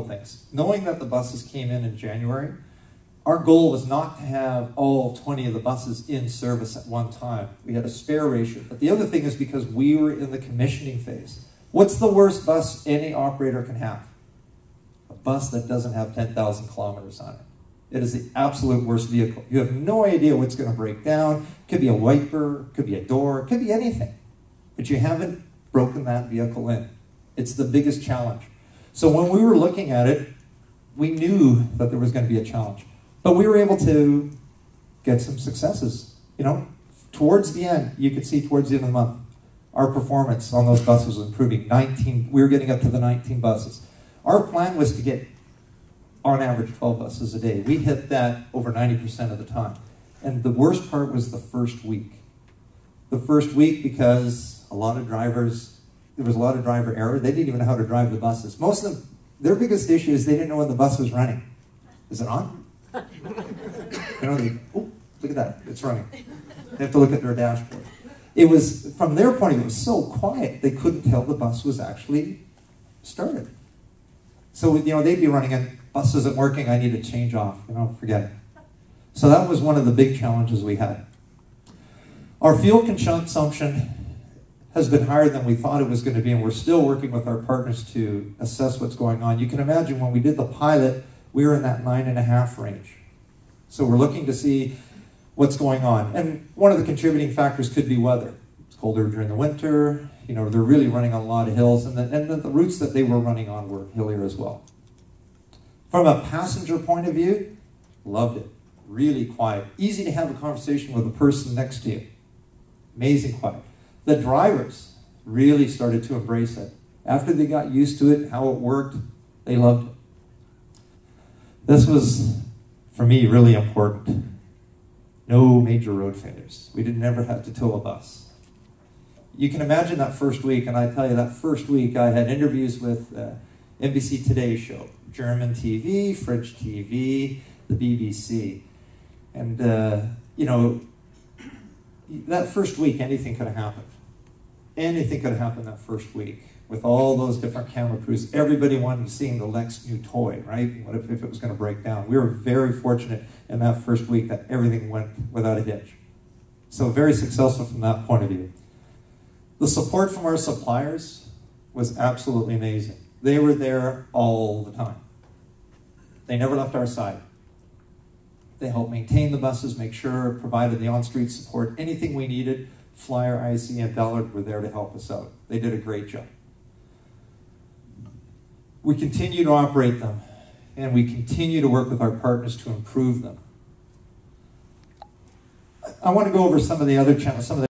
things. Knowing that the buses came in January, our goal was not to have all 20 of the buses in service at one time. We had a spare ratio. But the other thing is because we were in the commissioning phase. What's the worst bus any operator can have? A bus that doesn't have 10,000 kilometers on it. It is the absolute worst vehicle. You have no idea what's going to break down. It could be a wiper, it could be a door, it could be anything. But you haven't broken that vehicle in. It's the biggest challenge. So when we were looking at it, we knew that there was going to be a challenge. But we were able to get some successes. You know, towards the end, you could see towards the end of the month, our performance on those buses was improving. We were getting up to the 19 buses. Our plan was to get, on average, 12 buses a day. We hit that over 90% of the time. And the worst part was the first week. The first week because a lot of drivers, there was a lot of driver error. They didn't even know how to drive the buses. Most of them, their biggest issue is they didn't know when the bus was running. Is it on? You know, oh, look at that, it's running. They have to look at their dashboard. It was, from their point of view, it was so quiet, they couldn't tell the bus was actually started. So, you know, they'd be running and bus isn't working, I need to change off, you know, forget it. So that was one of the big challenges we had. Our fuel consumption has been higher than we thought it was going to be, and we're still working with our partners to assess what's going on. You can imagine when we did the pilot, we were in that 9.5 range. So we're looking to see what's going on. And one of the contributing factors could be weather. It's colder during the winter. You know, they're really running on a lot of hills. And the routes that they were running on were hillier as well. From a passenger point of view, loved it. Really quiet. Easy to have a conversation with the person next to you. Amazing quiet. The drivers really started to embrace it. After they got used to it, how it worked, they loved it. This was, for me, really important. No major road failures. We never had to tow a bus. You can imagine that first week, and I tell you, that first week I had interviews with NBC Today Show, German TV, French TV, the BBC. And, you know, that first week, anything could have happened. Anything could have happened that first week. With all those different camera crews, everybody wanted to see the next new toy, right? What if it was going to break down? We were very fortunate in that first week that everything went without a hitch. So very successful from that point of view. The support from our suppliers was absolutely amazing. They were there all the time. They never left our side. They helped maintain the buses, make sure, provided the on-street support, anything we needed. Flyer, IC, and Ballard were there to help us out. They did a great job. We continue to operate them, and we continue to work with our partners to improve them. I want to go over some of the other challenges, some of the